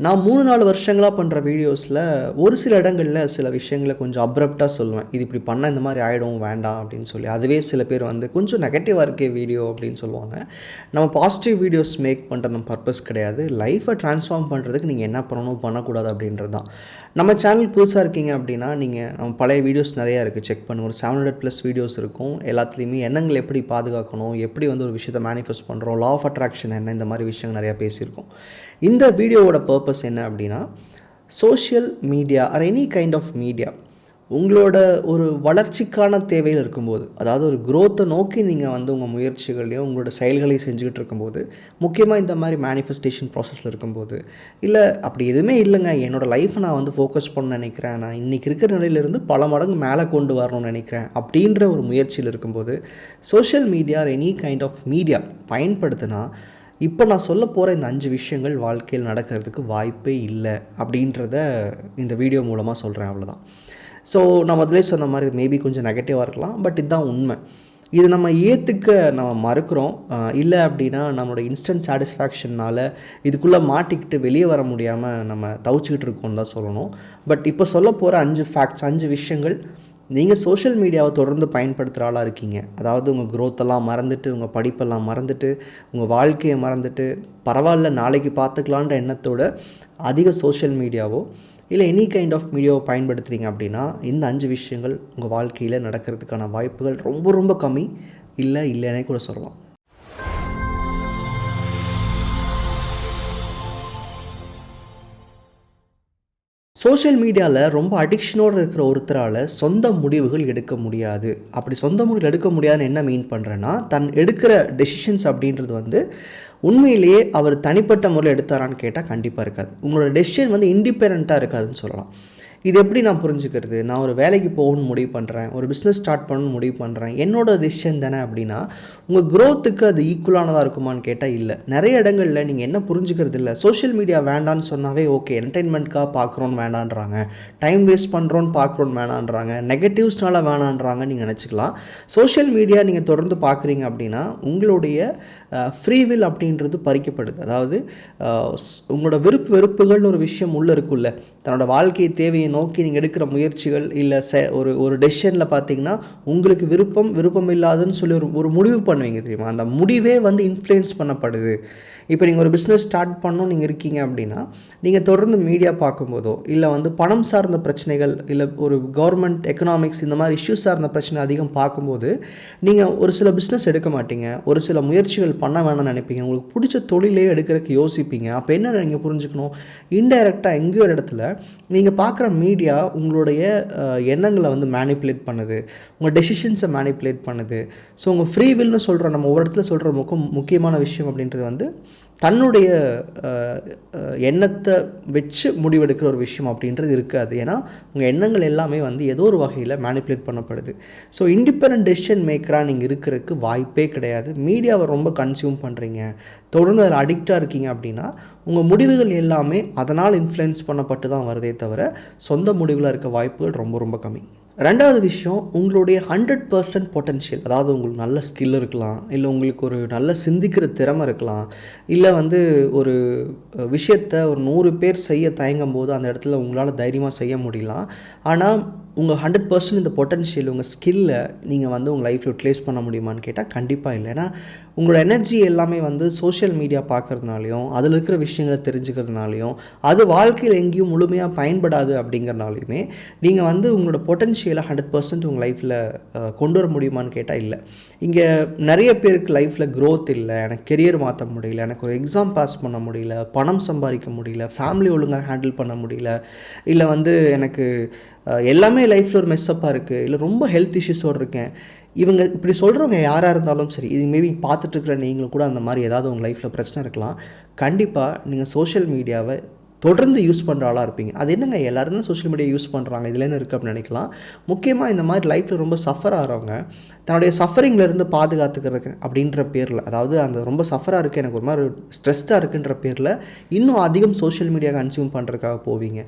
நான் 3-4 வருஷங்களா பண்ற வீடியோஸ்ல ஒரு சில இடங்கள்ல சில விஷயங்கள கொஞ்சம் அப்ரப்ட்டா சொல்லுவேன். இது இப்படி பண்ணா இந்த மாரி ஆயிடும், வேண்டாம் அப்படின்னு சொல்லி. அதுவே சில பேர் வந்து கொஞ்சம் நெகட்டிவா இருக்கே வீடியோ அப்படின்னு சொல்லுவாங்க. நம்ம பாசிட்டிவ் வீடியோஸ் மேக் பண்றது நம்ம பர்ப்பஸ் கிடையாது. லைஃப்ப ட்ரான்ஸ்ஃபார்ம் பண்றதுக்கு நீங்க என்ன பண்ணணும், பண்ணக்கூடாது அப்படின்றது தான். நம்ம சேனல் புதுசா இருக்கீங்க அப்படின்னா, நீங்க நம்ம பழைய வீடியோஸ் நெறையா இருக்குது. செக் பண்ணுங்க. ஒரு 700+ வீடியோஸ் இருக்கும். எல்லாத்துலயுமே எண்ணங்கள எப்படி பாதுகாக்கணும், எப்படி வந்து ஒரு விஷயத்த மேனிஃபெஸ்ட் பண்றோம், லா ஆஃப் அட்ராக்ஷன் என்ன, இந்த மாரி விஷயங்கள் நெறையா பேசியிருக்கோம். இந்த வீடியோவோட பர்ப்பஸ் என்ன அப்படின்னா, social media or any kind of media உங்களோட ஒரு வளர்ச்சிக்கான தேவையில் இருக்கும்போது, அதாவது ஒரு குரோத்தை நோக்கி நீங்கள் வந்து உங்கள் முயற்சிகளையும் உங்களோட செயல்களையும் செஞ்சுக்கிட்டு இருக்கும்போது, முக்கியமாக இந்த மாதிரி மேனிஃபெஸ்டேஷன் ப்ராசஸில் இருக்கும்போது, இல்லை அப்படி எதுவுமே இல்லைங்க, என்னோடய லைஃப்பை நான் வந்து ஃபோக்கஸ் பண்ண நினைக்கிறேன், நான் இன்றைக்கி இருக்கிற நிலையிலிருந்து பல மடங்கு மேலே கொண்டு வரணும்னு நினைக்கிறேன் அப்படின்ற ஒரு முயற்சியில் இருக்கும்போது, social media any kind of media பயன்படுத்தினா இப்போ நான் சொல்ல போகிற இந்த 5 விஷயங்கள் வாழ்க்கையில் நடக்கிறதுக்கு வாய்ப்பே இல்லை அப்படின்றத இந்த வீடியோ மூலமாக சொல்கிறேன், அவ்வளோதான். ஸோ நான் முதலே சொன்ன மாதிரி மேபி கொஞ்சம் நெகட்டிவாக இருக்கலாம், பட் இதுதான் உண்மை. இது நம்ம ஏற்றுக்க நம்ம மறுக்கிறோம். இல்லை அப்படின்னா நம்மளோட இன்ஸ்டன்ட் சாட்டிஸ்ஃபேக்ஷன்னால் இதுக்குள்ளே மாட்டிக்கிட்டு வெளியே வர முடியாமல் நம்ம தவிச்சிக்கிட்டு இருக்கோம்னு தான் சொல்லணும். பட் இப்போ சொல்ல போகிற 5 ஃபேக்ட்ஸ், 5 விஷயங்கள் நீங்கள் சோஷியல் மீடியாவை தொடர்ந்து பயன்படுத்துகிற ஆளாக இருக்கீங்க, அதாவது உங்கள் க்ரோத்தெல்லாம் மறந்துட்டு, உங்கள் படிப்பெல்லாம் மறந்துட்டு, உங்கள் வாழ்க்கையை மறந்துட்டு, பரவாயில்ல நாளைக்கு பார்த்துக்கலான்ற எண்ணத்தோட அதிக சோஷியல் மீடியாவோ இல்லை எனி கைண்ட் ஆஃப் மீடியாவை பயன்படுத்துகிறீங்க அப்படின்னா, இந்த 5 விஷயங்கள் உங்கள் வாழ்க்கையில் நடக்கிறதுக்கான வாய்ப்புகள் ரொம்ப ரொம்ப கம்மி, இல்லைன்னே கூட சொல்லலாம். சோஷியல் மீடியாவில் ரொம்ப அடிக்ஷனோடு இருக்கிற ஒருத்தரால் சொந்த முடிவுகள் எடுக்க முடியாது. அப்படி சொந்த முடிவுகள் எடுக்க முடியாதுன்னு என்ன மீன் பண்ணுறேன்னா, தன் எடுக்கிற டெசிஷன்ஸ் அப்படின்றது வந்து உண்மையிலேயே அவர் தனிப்பட்ட முறையில் எடுத்தாரான்னு கேட்டால் கண்டிப்பாக இருக்காது. உங்களோட டெசிஷன் வந்து இண்டிபெண்ட்டாக இருக்காதுன்னு சொல்லலாம். இது எப்படி நான் புரிஞ்சுக்கிறது? நான் ஒரு வேலைக்கு போகணும்னு முடிவு பண்ணுறேன், ஒரு பிஸ்னஸ் ஸ்டார்ட் பண்ணணும்னு முடிவு பண்ணுறேன், என்னோடய டெசிஷன் தானே அப்படின்னா, உங்கள் க்ரோத்துக்கு அது ஈக்குவலானதாக இருக்குமான்னு கேட்டால் இல்லை. நிறைய இடங்களில் நீங்கள் என்ன புரிஞ்சுக்கிறது இல்லை, சோஷியல் மீடியா வேண்டான்னு சொன்னாவே ஓகே, என்டர்டெயின்மெண்ட்காக பார்க்குறோன்னு வேணான்றாங்க, டைம் வேஸ்ட் பண்ணுறோன்னு பார்க்குறோன்னு வேணான்றாங்க, நெகட்டிவ்ஸ்னால வேணான்றாங்கன்னு நீங்கள் நினச்சிக்கலாம். சோஷியல் மீடியா நீங்கள் தொடர்ந்து பார்க்குறீங்க அப்படின்னா உங்களுடைய ஃப்ரீவில் அப்படின்றது பறிக்கப்படுது. அதாவது உங்களோட வெறுப்புகள்னு ஒரு விஷயம் உள்ளே இருக்குல்ல, தன்னோட வாழ்க்கை தேவையை நோக்கி நீங்கள் எடுக்கிற முயற்சிகள் இல்லை ஒரு டெசிஷனில் பார்த்தீங்கன்னா உங்களுக்கு விருப்பம் இல்லாதுன்னு சொல்லி ஒரு முடிவு பண்ணுவீங்க தெரியுமா, அந்த முடிவே வந்து இன்ஃப்ளூயன்ஸ் பண்ணப்படுது. இப்போ நீங்கள் ஒரு பிஸ்னஸ் ஸ்டார்ட் பண்ணணும் நீங்கள் இருக்கீங்க அப்படின்னா, நீங்கள் தொடர்ந்து மீடியா பார்க்கும்போதோ இல்லை வந்து பணம் சார்ந்த பிரச்சனைகள் இல்லை ஒரு கவர்மெண்ட் எக்கனாமிக்ஸ் இந்த மாதிரி இஷ்யூஸ் சார்ந்த பிரச்சனை அதிகம் பார்க்கும்போது நீங்கள் ஒரு சில பிஸ்னஸ் எடுக்க மாட்டீங்க, ஒரு சில முயற்சிகள் பண்ண வேணாம்னு நினைப்பீங்க, உங்களுக்கு பிடிச்ச தொழிலே எடுக்கிறதுக்கு யோசிப்பீங்க. அப்போ என்ன நீங்கள் புரிஞ்சுக்கணும், இன்டைரக்டாக எங்கேயோ ஒரு இடத்துல நீங்கள் பார்க்குற மீடியா உங்களுடைய எண்ணங்களை வந்து மேனிப்புலேட் பண்ணுது, உங்கள் டெசிஷன்ஸை மேனிப்புலேட் பண்ணுது. ஸோ உங்கள் ஃப்ரீ வில்னு சொல்கிற நம்ம ஒவ்வொரு இடத்துல சொல்கிற முக்கியமான விஷயம் அப்படின்றது வந்து தன்னுடைய எண்ணத்தை வச்சு முடிவெடுக்கிற ஒரு விஷயம் அப்படின்றது இருக்காது. ஏன்னா உங்கள் எண்ணங்கள் எல்லாமே வந்து ஏதோ ஒரு வகையில் மேனிப்புலேட் பண்ணப்படுது. ஸோ இண்டிபெண்டன்ட் டெசிஷன் மேக்கராக நீங்கள் இருக்கிறதுக்கு வாய்ப்பே கிடையாது. மீடியாவை ரொம்ப கன்சியூம் பண்ணுறீங்க, தொடர்ந்து அதில் அடிக்டாக இருக்கீங்க அப்படின்னா உங்கள் முடிவுகள் எல்லாமே அதனால் இன்ஃப்ளூயன்ஸ் பண்ணப்பட்டு தான் வருதே தவிர சொந்த முடிவில் இருக்க வாய்ப்புகள் ரொம்ப ரொம்ப கம்மி. ரெண்டாவது விஷயம், உங்களுடைய 100% பொட்டன்ஷியல், அதாவது உங்களுக்கு நல்ல ஸ்கில் இருக்கலாம், இல்லை உங்களுக்கு ஒரு நல்ல சிந்திக்கிற திறமை இருக்கலாம், இல்லை வந்து ஒரு விஷயத்தை ஒரு 100 பேர் செய்ய தயங்கும் போது அந்த இடத்துல உங்களால் தைரியமாக செய்ய முடியலாம். ஆனால் உங்கள் 100% இந்த பொட்டன்ஷியல் உங்கள் ஸ்கில்லை நீங்கள் வந்து உங்கள் லைஃப்பில் யூட்டிலைஸ் பண்ண முடியுமான்னு கேட்டால் கண்டிப்பாக இல்லை. ஏன்னா உங்களோட எனர்ஜி எல்லாமே வந்து சோஷியல் மீடியா பார்க்குறதுனாலையும் அதில் இருக்கிற விஷயங்களை தெரிஞ்சுக்கிறதுனாலையும் அது வாழ்க்கையில் எங்கேயும் முழுமையாக பயன்படாது அப்படிங்கிறனாலையுமே நீங்கள் வந்து உங்களோட பொட்டன்ஷியலை 100% உங்கள் லைஃப்பில் கொண்டு வர முடியுமான்னு கேட்டால் இல்லை. இங்கே நிறைய பேருக்கு லைஃப்பில் க்ரோத் இல்லை, எனக்கு கெரியர் மாற்ற முடியல, எனக்கு ஒரு எக்ஸாம் பாஸ் பண்ண முடியல, பணம் சம்பாதிக்க முடியல, ஃபேமிலி ஒழுங்காக ஹேண்டில் பண்ண முடியல, இல்லை வந்து எனக்கு எல்லாமே லைஃப்பில் ஒரு மெஸ்ஸப்பாக இருக்குது, இல்லை ரொம்ப ஹெல்த் இஷ்யூஸோடு இருக்கேன். இவங்க இப்படி சொல்கிறவங்க யாராக இருந்தாலும் சரி, இது மேபி பார்த்துட்ருக்குற நீங்களும் கூட அந்த மாதிரி ஏதாவது உங்கள் லைஃப்பில் பிரச்சனை இருக்கலாம். கண்டிப்பாக நீங்கள் சோஷியல் மீடியாவை தொடர்ந்து யூஸ் பண்ணுற ஆளாக இருப்பீங்க. அது என்னங்க எல்லாரும் தான் சோஷியல் மீடியா யூஸ் பண்ணுறாங்க, இதில் என்ன இருக்குது அப்படின்னு நினைக்கலாம். முக்கியமாக இந்த மாதிரி லைஃப்பில் ரொம்ப சஃபர் ஆகிறவங்க தன்னுடைய சஃபரிங்லேருந்து பாதுகாத்துக்கிறதுக்கு அப்படின்ற பேரில், அதாவது அந்த ரொம்ப சஃபராக இருக்குது, எனக்கு ஒரு மாதிரி ஸ்ட்ரெஸ்டாக இருக்குன்ற பேரில் இன்னும் அதிகம் சோஷியல் மீடியா கன்சியூம் பண்ணுறதுக்காக போவீங்க.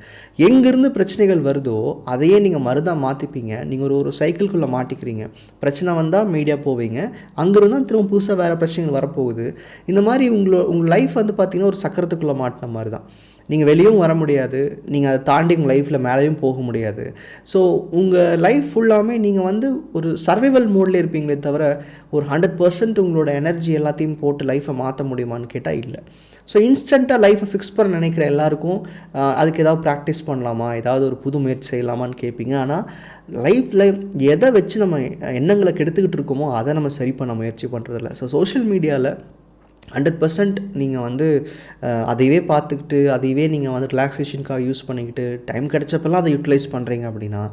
எங்கேருந்து பிரச்சனைகள் வருதோ அதையே நீங்கள் மருந்தாக மாற்றிப்பீங்க. நீங்கள் ஒரு சைக்கிள்குள்ளே மாட்டிக்கிறீங்க. பிரச்சனை வந்தால் மீடியா போவீங்க, அங்கேருந்து தான் திரும்ப புதுசாக வேறு பிரச்சனைகள் வரப்போகுது. இந்த மாதிரி உங்கள் லைஃப் வந்து பார்த்திங்கன்னா ஒரு சக்கரத்துக்குள்ளே மாட்டின மாதிரி தான். நீங்கள் வெளியும் வர முடியாது, நீங்கள் அதை தாண்டி உங்கள் லைஃப்பில் மேலேயும் போக முடியாது. ஸோ உங்கள் லைஃப் ஃபுல்லாமே நீங்கள் வந்து ஒரு சர்வைவல் மோட்லேயே இருப்பீங்களே தவிர ஒரு 100% உங்களோட எனர்ஜி எல்லாத்தையும் போட்டு லைஃப்பை மாற்ற முடியுமான்னு கேட்டால் இல்லை. ஸோ இன்ஸ்டண்ட்டாக லைஃப்பை ஃபிக்ஸ் பண்ண நினைக்கிற எல்லாருக்கும் அதுக்கு ஏதாவது ப்ராக்டிஸ் பண்ணலாமா, ஏதாவது ஒரு புது முயற்சி செய்யலாமான்னு கேட்பீங்க. ஆனால் லைஃப்பில் எதை வச்சு நம்ம எண்ணங்களை கெடுத்துக்கிட்டு இருக்கோமோ அதை நம்ம சரி பண்ண முயற்சி பண்ணுறதில்ல. ஸோ சோஷியல் மீடியாவில் 100% நீங்கள் வந்து அதையவே பார்த்துக்கிட்டு அதையவே நீங்கள் வந்து ரிலாக்ஸேஷனுக்காக யூஸ் பண்ணிக்கிட்டு டைம் கிடைச்சப்பெல்லாம் அதை யூட்டிலைஸ் பண்ணுறீங்க அப்படின்னா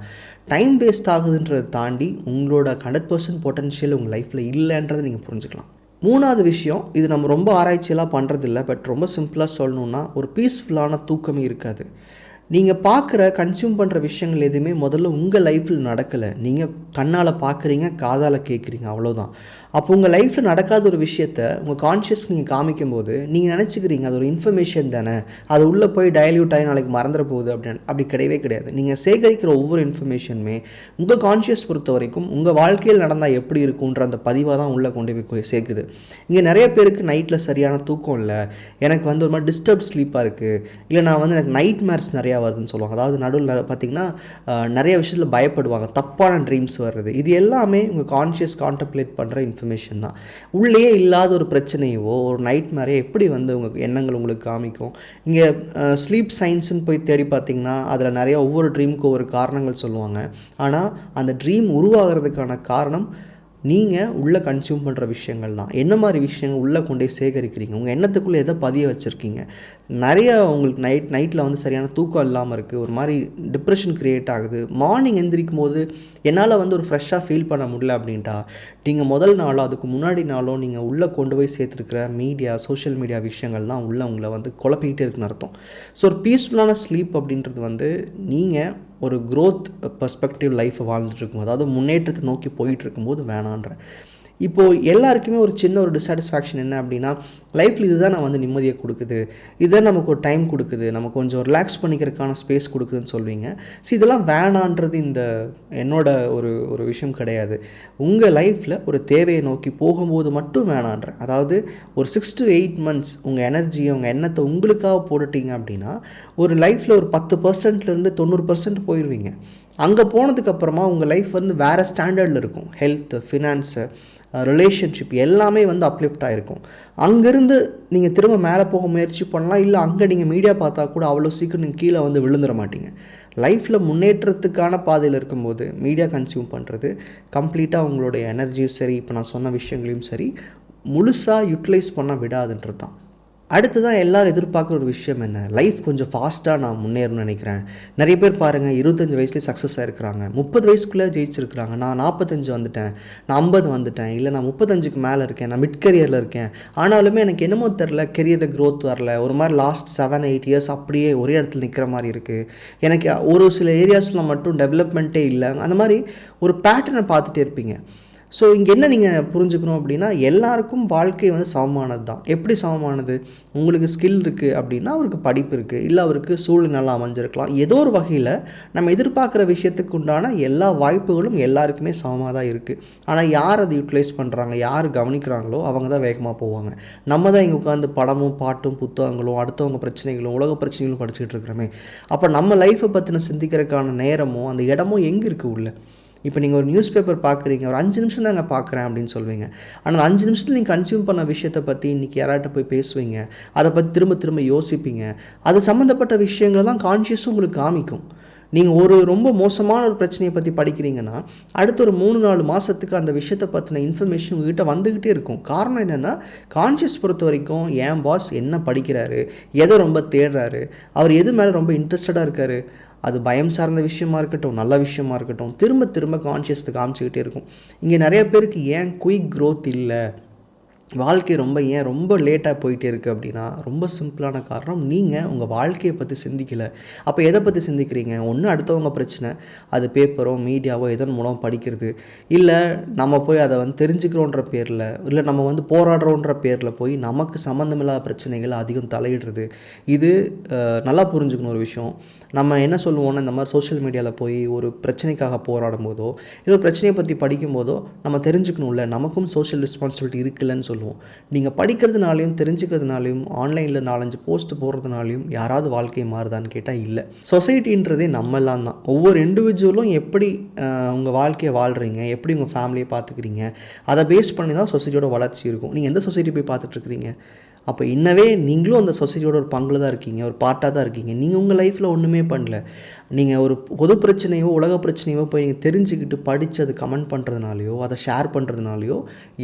டைம் வேஸ்ட் ஆகுதுன்றதை தாண்டி உங்களோட 100% பொட்டன்ஷியல் உங்கள் லைஃப்பில் இல்லைன்றதை நீங்கள் புரிஞ்சுக்கலாம். 3வது விஷயம், இது நம்ம ரொம்ப ஆராய்ச்சியெல்லாம் பண்ணுறதில்ல, பட் ரொம்ப சிம்பிளாக சொல்லணுன்னா ஒரு பீஸ்ஃபுல்லான தூக்கமே இருக்காது. நீங்கள் பார்க்குற கன்சியூம் பண்ணுற விஷயங்கள் எதுவுமே முதல்ல உங்கள் லைஃப்பில் நடக்கலை. நீங்கள் கண்ணால் பார்க்குறீங்க, காதால் கேட்குறீங்க, அவ்வளோதான். அப்போ உங்கள் லைஃப்பில் நடக்காத ஒரு விஷயத்த உங்கள் கான்ஷியஸ் நீங்கள் காமிக்கும் போது நீங்கள் நினச்சிக்கிறீங்க அது ஒரு இன்ஃபர்மேஷன் தானே, அது உள்ளே போய் டைல்யூட் ஆகி நாளைக்கு மறந்துட போகுது அப்படின்னு. அப்படி கிடையவே கிடையாது. நீங்கள் சேகரிக்கிற ஒவ்வொரு இன்ஃபர்மேஷனுமே உங்கள் கான்ஷியஸ் பொறுத்த வரைக்கும் உங்கள் வாழ்க்கையில் நடந்தால் எப்படி இருக்குன்ற அந்த பதிவாக தான் உள்ளே கொண்டு போய் சேர்க்குது. இங்கே நிறைய பேருக்கு நைட்டில் சரியான தூக்கம் இல்லை, எனக்கு வந்து ஒரு மாதிரி டிஸ்டர்ப் ஸ்லீப்பாக இருக்குது, இல்லை நான் வந்து எனக்கு நைட் மேர்ஸ் நிறையா வருதுன்னு சொல்லுவாங்க. அதாவது நடுவில் பார்த்திங்கன்னா நிறைய விஷயத்தில் பயப்படுவாங்க, தப்பான ட்ரீம்ஸ் வர்றது. இது எல்லாமே உங்கள் கான்ஷியஸ் கான்டம்ப்ளேட் பண்ணுற இன்ஃபர்மேஷன் தான். உள்ளே இல்லாத ஒரு பிரச்சனையோ ஒரு நைட் மேரே எப்படி வந்து உங்கள் எண்ணங்கள் உங்களுக்கு காமிக்கும். இங்கே ஸ்லீப் சயின்ஸுன்னு போய் தேடி பார்த்தீங்கன்னா அதில் நிறையா ஒவ்வொரு ட்ரீமுக்கும் ஒவ்வொரு காரணங்கள் சொல்லுவாங்க. ஆனால் அந்த ட்ரீம் உருவாகிறதுக்கான காரணம் நீங்கள் உள்ளே கன்சியூம் பண்ணுற விஷயங்கள் தான். என்ன மாதிரி விஷயங்கள் உள்ளே கொண்டே சேகரிக்கிறீங்க, உங்கள் எண்ணத்துக்குள்ளே எதை பதிய வச்சுருக்கீங்க. நிறைய உங்களுக்கு நைட்டில் வந்து சரியான தூக்கம் இல்லாமல் இருக்குது, ஒரு மாதிரி டிப்ரெஷன் க்ரியேட் ஆகுது. மார்னிங் எந்திரிக்கும் போது என்னால் வந்து ஒரு ஃப்ரெஷ்ஷாக ஃபீல் பண்ண முடியல அப்படின்ட்டா நீங்கள் முதல் நாளோ அதுக்கு முன்னாடி நாளோ நீங்கள் உள்ளே கொண்டு போய் சேர்த்துருக்கிற மீடியா, சோஷியல் மீடியா விஷயங்கள் தான் உள்ளே உங்களை வந்து குழப்பிக்கிட்டே இருக்குன்னு அர்த்தம். ஸோ ஒரு பீஸ்ஃபுல்லான ஸ்லீப் அப்படின்றது வந்து நீங்கள் ஒரு க்ரோத் பர்ஸ்பெக்டிவ் லைஃப்பை வாழ்ந்துட்டுருக்கும், அதாவது முன்னேற்றத்தை நோக்கி போயிட்டு இருக்கும்போது வேணான்றேன். இப்போது எல்லாருக்குமே ஒரு சின்ன ஒரு டிஸாட்டிஸ்ஃபேக்ஷன் என்ன அப்படின்னா, லைஃப்பில் இதுதான் நான் வந்து நிம்மதியை கொடுக்குது, இதுதான் நமக்கு ஒரு டைம் கொடுக்குது, நமக்கு கொஞ்சம் ரிலாக்ஸ் பண்ணிக்கிறதுக்கான ஸ்பேஸ் கொடுக்குதுன்னு சொல்வீங்க. ஸோ இதெல்லாம் வேணான்றது இந்த என்னோட ஒரு விஷயம் கிடையாது. உங்கள் லைஃப்பில் ஒரு தேவையை நோக்கி போகும்போது மட்டும் வேணான்றேன். அதாவது ஒரு 6 to 8 months உங்கள் எனர்ஜியை உங்கள் எண்ணத்தை உங்களுக்காக போட்டுட்டீங்க அப்படின்னா ஒரு லைஃப்பில் ஒரு 10%லேருந்து 90% போயிடுவீங்க. அங்கே போனதுக்கப்புறமா உங்கள் லைஃப் வந்து வேறு ஸ்டாண்டர்டில் இருக்கும். ஹெல்த்து, ஃபினான்ஸு, ரிலேஷன்ஷிப் எல்லாமே வந்து அப்லிஃப்ட் ஆகிருக்கும். அங்கேருந்து நீங்கள் திரும்ப மேலே போக முயற்சி பண்ணலாம், இல்லை அங்கே நீங்கள் மீடியா பார்த்தா கூட அவ்வளோ சீக்கிரம் நீங்கள் கீழே வந்து விழுந்துட மாட்டீங்க. லைஃப்பில் முன்னேற்றத்துக்கான பாதையில் இருக்கும்போது மீடியா கன்சியூம் பண்ணுறது கம்ப்ளீட்டாக உங்களுடைய எனர்ஜியும் சரி, இப்போ நான் சொன்ன விஷயங்களையும் சரி, முழுசாக யூட்டிலைஸ் பண்ண விடாதுன்றது தான். அடுத்ததான் எல்லோரும் எதிர்பார்க்குற ஒரு விஷயம் என்ன, லைஃப் கொஞ்சம் ஃபாஸ்ட்டாக நான் முன்னேறணும்னு நினைக்கிறேன். நிறைய பேர் பாருங்கள் 25 வயசுலேயே சக்ஸஸ் ஆகிருக்கிறாங்க, 30 வயசுக்குள்ளே ஜெயிச்சிருக்கிறாங்க. நான் 45 வந்துட்டேன், நான் 50 வந்துட்டேன், இல்லை நான் 35க்கு மேலே இருக்கேன், நான் மிட் கரியரில் இருக்கேன். ஆனாலுமே எனக்கு என்னமோ தெரில, கெரியரில் க்ரோத் வரல, ஒரு மாதிரி லாஸ்ட் 7-8 இயர்ஸ் அப்படியே ஒரே இடத்துல நிற்கிற மாதிரி இருக்குது, எனக்கு ஒரு சில ஏரியாஸில் மட்டும் டெவலப்மெண்ட்டே இல்லை. அந்த மாதிரி ஒரு பேட்டர்னை பார்த்துட்டே இருப்பீங்க. ஸோ இங்கே என்ன நீங்கள் புரிஞ்சுக்கணும் அப்படின்னா, எல்லாருக்கும் வாழ்க்கை வந்து சமமானது தான். எப்படி சமமானது? உங்களுக்கு ஸ்கில் இருக்குது அப்படின்னா அவருக்கு படிப்பு இருக்குது, இல்லை அவருக்கு சூழ்நிலை நல்லா அமைஞ்சிருக்கலாம். ஏதோ ஒரு வகையில் நம்ம எதிர்பார்க்குற விஷயத்துக்கு உண்டான எல்லா வாய்ப்புகளும் எல்லாருக்குமே சமமாக தான் இருக்குது. ஆனால் யார் அதை யூட்டிலைஸ் பண்ணுறாங்க, யார் கவனிக்கிறாங்களோ அவங்க தான் வேகமாக போவாங்க. நம்ம தான் இங்கே உட்காந்து படமும் பாட்டும் புத்தகங்களும் அடுத்தவங்க பிரச்சனைகளும் உலக பிரச்சனைகளும் படிச்சுக்கிட்டு இருக்கிறோமே. அப்போ நம்ம லைஃப்பை பற்றின சிந்திக்கிறதுக்கான நேரமும் அந்த இடமும் எங்கே இருக்குது உள்ள? இப்போ நீங்கள் ஒரு நியூஸ் பேப்பர் பார்க்குறீங்க, ஒரு 5 நிமிஷம் தாங்க பார்க்குறேன் அப்படின்னு சொல்வீங்க. ஆனால் அந்த 5 நிமிஷத்தில் நீங்கள் கன்சியூம் பண்ண விஷயத்தை பற்றி இன்றைக்கி யார்கிட்ட போய் பேசுவீங்க, அதை பற்றி திரும்ப திரும்ப யோசிப்பீங்க. அது சம்மந்தப்பட்ட விஷயங்களை தான் கான்ஷியஸும் உங்களுக்கு காமிக்கும். நீங்கள் ரொம்ப மோசமான ஒரு பிரச்சனையை பற்றி படிக்கிறீங்கன்னா அடுத்த ஒரு 3-4 மாதத்துக்கு அந்த விஷயத்தை பற்றின இன்ஃபர்மேஷன் உங்கள்கிட்ட வந்துக்கிட்டே இருக்கும். காரணம் என்னென்னா, கான்ஷியஸ் பொறுத்த வரைக்கும் என் பாஸ் என்ன படிக்கிறாரு, எதை ரொம்ப தேடுறாரு, அவர் எது மேலே ரொம்ப இன்ட்ரெஸ்டடாக இருக்கார், அது பயம் சார்ந்த விஷயமா இருக்கட்டும், நல்ல விஷயமா இருக்கட்டும், திரும்ப திரும்ப கான்ஷியஸ்க்கு காமிச்சிக்கிட்டே இருக்கும். இங்கே நிறைய பேருக்கு ஏன் குயிக் க்ரோத் இல்லை, வாழ்க்கை ஏன் ரொம்ப லேட்டாக போயிட்டே இருக்குது அப்படின்னா, ரொம்ப சிம்பிளான காரணம், நீங்கள் உங்கள் வாழ்க்கையை பற்றி சிந்திக்கலை. அப்போ எதை பற்றி சிந்திக்கிறீங்க? ஒன்று அடுத்தவங்க பிரச்சனை, அது பேப்பரோ மீடியாவோ எதன் மூலம் படிக்கிறது, இல்லை நம்ம போய் அதை வந்து தெரிஞ்சுக்கிறோன்ற பேரில், இல்லை நம்ம வந்து போராடுறோன்ற பேரில் போய் நமக்கு சம்மந்தமில்லாத பிரச்சனைகள் அதிகம் தலையிடுறது. இது நல்லா புரிஞ்சுக்கணும் ஒரு விஷயம். நம்ம என்ன சொல்லுவோன்னா, இந்த மாதிரி சோஷியல் மீடியாவில் போய் ஒரு பிரச்சனைக்காக போராடும் போதோ இல்லை ஒரு பிரச்சனையை பற்றி படிக்கும் போதோ நம்ம தெரிஞ்சுக்கணும்ல, நமக்கும் சோஷியல் ரெஸ்பான்சிபிலிட்டி இருக்குல்லன்னு சொல்லுவோம். நீங்கள் படிக்கிறதுனாலையும் தெரிஞ்சுக்கிறதுனாலையும் ஆன்லைனில் 4-5 போஸ்ட் போடுறதுனாலையும் யாராவது வாழ்க்கை மாறுதான்னு கேட்டால் இல்லை. சொசைட்டின்றதே நம்மெல்லாம் தான். ஒவ்வொரு இண்டிவிஜுவலும் எப்படி உங்கள் வாழ்க்கையை வாழ்கிறீங்க, எப்படி உங்கள் ஃபேமிலியை பார்த்துக்கிறீங்க, அதை பேஸ் பண்ணி தான் சொசைட்டியோட வளர்ச்சி இருக்கும். நீங்கள் எந்த சொசைட்டி போய் பார்த்துட்ருக்கிறீங்க? அப்போ இன்னவே நீங்களும் அந்த சொசைட்டியோட ஒரு பங்கில் தான் இருக்கீங்க, ஒரு பார்ட்டாக தான் இருக்கீங்க. நீங்கள் உங்கள் லைஃப்பில் ஒன்றுமே பண்ணல. நீங்கள் ஒரு பொது பிரச்சனையோ உலக பிரச்சனையோ போய் நீங்கள் தெரிஞ்சுக்கிட்டு படித்து அது கமெண்ட் பண்ணுறதுனாலையோ அதை ஷேர் பண்ணுறதுனாலையோ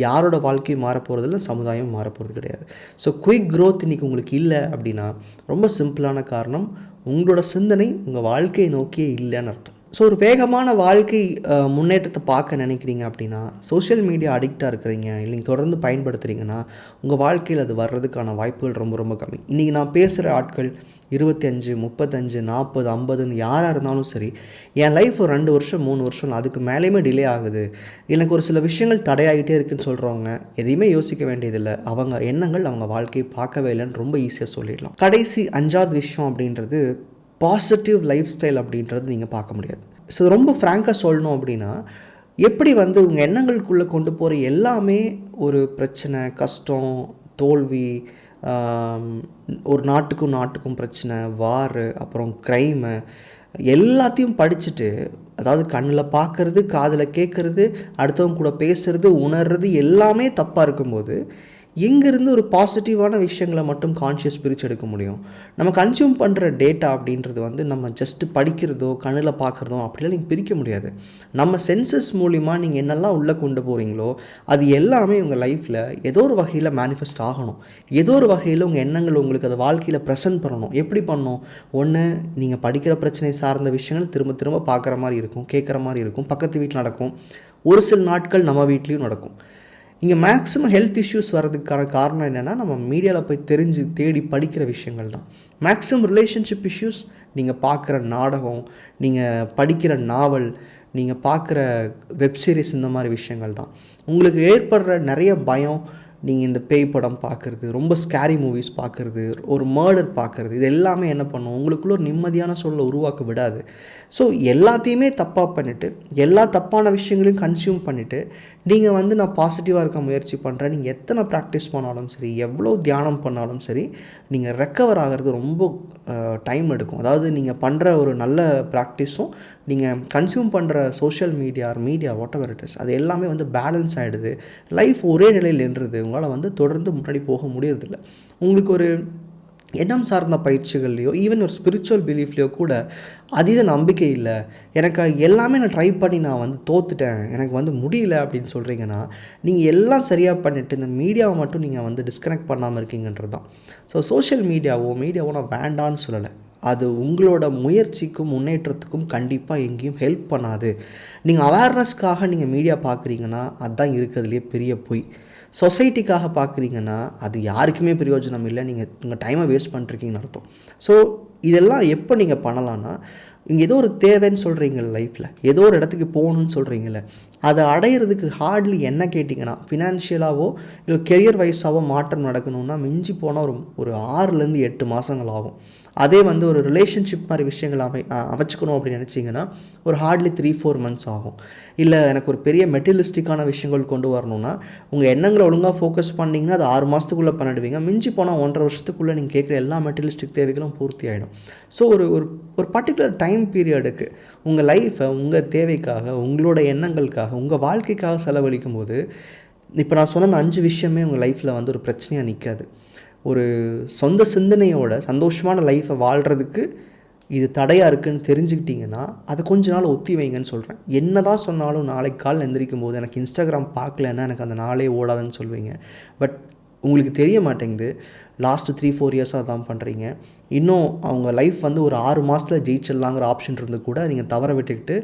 யாரோட வாழ்க்கை மாறப்போகிறதில்ல, சமுதாயம் மாறப்போகிறது கிடையாது. ஸோ குயிக் க்ரோத் இன்றைக்கி உங்களுக்கு இல்லை அப்படின்னா ரொம்ப சிம்பிளான காரணம், உங்களோட சிந்தனை உங்கள் வாழ்க்கையை நோக்கியே இல்லைன்னு அர்த்தம். ஸோ ஒரு வேகமான வாழ்க்கை முன்னேற்றத்தை பார்க்க நினைக்கிறீங்க அப்படின்னா, சோஷியல் மீடியா அடிக்டாக இருக்கிறீங்க, இல்லை நீங்கள் தொடர்ந்து பயன்படுத்துகிறீங்கன்னா உங்கள் வாழ்க்கையில் அது வர்றதுக்கான வாய்ப்புகள் ரொம்ப ரொம்ப கம்மி. இன்றைக்கி நான் பேசுகிற ஆட்கள் 25, 35, 40, 50ன்னு யாராக இருந்தாலும் சரி, என் லைஃப் ஒரு 2 வருஷம் 3 வருஷம் அதுக்கு மேலேயுமே டிலே ஆகுது, எனக்கு ஒரு சில விஷயங்கள் தடையாகிட்டே இருக்குதுன்னு சொல்கிறவங்க எதையுமே யோசிக்க வேண்டியதில்லை. அவங்க எண்ணங்கள் அவங்க வாழ்க்கையை பார்க்கவே இல்லைன்னு ரொம்ப ஈஸியாக சொல்லிடலாம். கடைசி 5வது விஷயம் அப்படின்றது பாசிட்டிவ் லைஃப் ஸ்டைல் அப்படின்றது நீங்கள் பார்க்க முடியாது. ஸோ ரொம்ப ஃப்ராங்காக சொல்லணும் அப்படின்னா, எப்படி உங்கள் எண்ணங்களுக்குள்ளே கொண்டு போகிற எல்லாமே ஒரு பிரச்சனை, கஷ்டம், தோல்வி, ஒரு நாட்டுக்கும் பிரச்சனை, வார், அப்புறம் க்ரைமு எல்லாத்தையும் படிச்சுட்டு, அதாவது கண்ணில் பார்க்குறது, காதில் கேட்குறது, அடுத்தவங்க கூட பேசுகிறது, உணர்றது எல்லாமே தப்பாக இருக்கும்போது எங்கேருந்து ஒரு பாசிட்டிவான விஷயங்களை மட்டும் கான்ஷியஸ் பிரித்து எடுக்க முடியும்? நம்ம கன்சியூம் பண்ணுற டேட்டா அப்படின்றது நம்ம ஜஸ்ட்டு படிக்கிறதோ கண்ணில் பார்க்குறதோ அப்படிலாம் நீங்கள் பிரிக்க முடியாது. நம்ம சென்சஸ் மூலிமா நீங்கள் என்னெல்லாம் உள்ளே கொண்டு போகிறீங்களோ அது எல்லாமே உங்கள் லைஃப்பில் ஏதோ ஒரு வகையில் மேனிஃபெஸ்ட் ஆகணும். ஏதோ ஒரு வகையில் உங்கள் எண்ணங்கள் உங்களுக்கு அதை வாழ்க்கையில் ப்ரெசென்ட் பண்ணணும். எப்படி பண்ணணும்? ஒன்று, நீங்கள் படிக்கிற பிரச்சனை சார்ந்த விஷயங்கள் திரும்ப திரும்ப பார்க்குற மாதிரி இருக்கும், கேட்குற மாதிரி இருக்கும், பக்கத்து வீட்டில் நடக்கும், ஒரு சில நாட்கள் நம்ம வீட்லேயும் நடக்கும். இங்கே மேக்ஸிமம் ஹெல்த் இஷ்யூஸ் வர்றதுக்கான காரணம் என்னென்னா, நம்ம மீடியாவில் போய் தேடி படிக்கிற விஷயங்கள் தான். மேக்ஸிமம் ரிலேஷன்ஷிப் இஷ்யூஸ் நீங்கள் பார்க்குற நாடகம், நீங்கள் படிக்கிற நாவல், நீங்கள் பார்க்குற வெப்சீரிஸ், இந்த மாதிரி விஷயங்கள் தான். உங்களுக்கு ஏற்படுற நிறைய பயம், நீங்கள் இந்த பேய் படம் பார்க்குறது, ரொம்ப ஸ்கேரி மூவிஸ் பார்க்குறது, ஒரு மர்டர் பார்க்குறது, இது எல்லாமே என்ன பண்ணும்? உங்களுக்குள்ள ஒரு நிம்மதியான சூழலை உருவாக்க விடாது. ஸோ எல்லாத்தையுமே தப்பாக பண்ணிவிட்டு, எல்லா தப்பான விஷயங்களையும் கன்சியூம் பண்ணிவிட்டு, நீங்கள் நான் பாசிட்டிவாக இருக்க முயற்சி பண்ணுறேன், நீங்கள் எத்தனை ப்ராக்டிஸ் பண்ணாலும் சரி, எவ்வளோ தியானம் பண்ணாலும் சரி, நீங்கள் ரெக்கவர் ஆகிறது ரொம்ப டைம் எடுக்கும். அதாவது நீங்கள் பண்ணுற ஒரு நல்ல ப்ராக்டிஸும் நீங்கள் கன்சியூம் பண்ணுற social media what ever it is, அது எல்லாமே பேலன்ஸ் ஆகிடுது. லைஃப் ஒரே நிலையில் நின்றுது. உங்களால் தொடர்ந்து முன்னாடி போக முடியறதில்ல. உங்களுக்கு ஒரு எண்ணம் சார்ந்த பயிற்சிகள்லையோ ஈவன் ஒரு ஸ்பிரிச்சுவல் பிலீஃப்லையோ கூட அதீத நம்பிக்கை இல்லை, எனக்கு எல்லாமே நான் ட்ரை பண்ணி நான் தோத்துட்டேன், எனக்கு முடியல அப்படின்னு சொல்கிறீங்கன்னா, நீங்கள் எல்லாம் சரியாக பண்ணிவிட்டு இந்த மீடியாவை மட்டும் நீங்கள் டிஸ்கனெக்ட் பண்ணாமல் இருக்கீங்கன்றது தான். ஸோ சோஷியல் மீடியாவோ நான் வேண்டான்னு சொல்லலை. அது உங்களோட முயற்சிக்கும் முன்னேற்றத்துக்கும் கண்டிப்பாக எங்கேயும் ஹெல்ப் பண்ணாது. நீங்கள் அவேர்னஸ்க்காக நீங்கள் மீடியா பார்க்குறீங்கன்னா அதுதான் இருக்கிறதுலே பெரிய பொய். சொசைட்டிக்காக பார்க்குறீங்கன்னா அது யாருக்குமே பிரயோஜனம் இல்லை, நீங்கள் உங்கள் டைமை வேஸ்ட் பண்ணிருக்கீங்கன்னு அர்த்தம். ஸோ இதெல்லாம் எப்போ நீங்கள் பண்ணலான்னா, இங்கே ஏதோ ஒரு தேவைன்னு சொல்கிறீங்க லைஃப்பில், ஏதோ ஒரு இடத்துக்கு போகணுன்னு சொல்கிறீங்கள, அதை அடையிறதுக்கு ஹார்ட்லி என்ன கேட்டிங்கன்னா, ஃபினான்ஷியலாகவோ இல்லை கெரியர் வைஸாகவோ மாற்றம் நடக்கணும்னா மிஞ்சி போனால் ஒரு 6லேருந்து 8 மாதங்கள் ஆகும். அதே ஒரு ரிலேஷன்ஷிப் மாதிரி விஷயங்கள் அமைச்சுக்கணும் அப்படின்னு நினச்சிங்கன்னா ஒரு ஹார்ட்லி 3-4 மந்த்ஸ் ஆகும். இல்லை எனக்கு ஒரு பெரிய மெட்டீரியலிஸ்டிக்கான விஷயங்கள் கொண்டு வரணும்னா உங்கள் எண்ணங்களை ஒழுங்காக ஃபோக்கஸ் பண்ணிங்கன்னா அது 6 மாதத்துக்குள்ளே பண்ணிடுவீங்க. மிஞ்சி போனால் 1.5 வருஷத்துக்குள்ளே நீங்கள் கேட்குற எல்லா மெட்டீரியலிஸ்டிக் தேவைகளும் பூர்த்தி ஆகிடும். ஸோ ஒரு பர்டிகுலர் டைம் பீரியடுக்கு உங்கள் லைஃப்பை உங்கள் தேவைக்காக, உங்களோட எண்ணங்களுக்காக, உங்கள் வாழ்க்கைக்காக செலவழிக்கும் போது இப்போ நான் சொன்ன அந்த 5 விஷயமே உங்கள் லைஃப்பில் ஒரு பிரச்சனையாக நிற்காது. ஒரு சொந்த சிந்தனையோட சந்தோஷமான லைஃப்பை வாழ்கிறதுக்கு இது தடையாக இருக்குதுன்னு தெரிஞ்சுக்கிட்டிங்கன்னா அதை கொஞ்ச நாள் ஒத்தி வைங்கன்னு சொல்கிறேன். என்ன தான் சொன்னாலும் நாளைக்கு காலையில் எந்திரிக்கும் போது எனக்கு இன்ஸ்டாகிராம் பார்க்கலன்னா எனக்கு அந்த நாளே ஓடாதுன்னு சொல்வீங்க. பட் உங்களுக்கு தெரிய மாட்டேங்குது, லாஸ்ட்டு 3-4 இயர்ஸாக தான் பண்ணுறீங்க. இன்னும் அவங்க லைஃப் ஒரு 6 மாதத்தில் ஜெயிச்சிடலாங்கிற ஆப்ஷன் இருந்து கூட நீங்கள் தவற விட்டுக்கிட்டு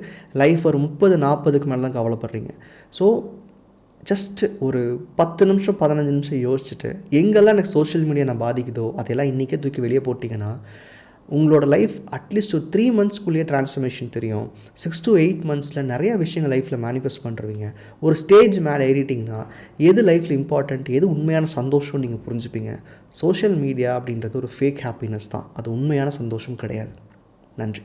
லைஃப் ஒரு 30-40க்கு மேலே தான் கவலைப்படுறீங்க. ஸோ ஜஸ்ட்டு ஒரு 10 நிமிஷம் 15 நிமிஷம் யோசிச்சுட்டு எங்கெல்லாம் எனக்கு சோஷியல் மீடியா நான் பாதிக்குதோ அதையெல்லாம் இன்றைக்கே தூக்கி வெளியே போட்டிங்கன்னா உங்களோட லைஃப் அட்லீஸ்ட் ஒரு 3 மந்த்ஸ்க்குள்ளேயே ட்ரான்ஸ்ஃபர்மேஷன் தெரியும். 6 to 8 மந்த்ஸில் நிறையா விஷயங்கள் லைஃப்பில் மேனிஃபெஸ்ட் பண்ணுறீங்க. ஒரு ஸ்டேஜ் மேலே ஏறிட்டிங்கன்னா எது லைஃப்பில் இம்பார்ட்டண்ட், எது உண்மையான சந்தோஷம் நீங்கள் புரிஞ்சுப்பீங்க. சோஷியல் மீடியா அப்படின்றது ஒரு ஃபேக் ஹாப்பினஸ் தான், அது உண்மையான சந்தோஷம் கிடையாது. நன்றி.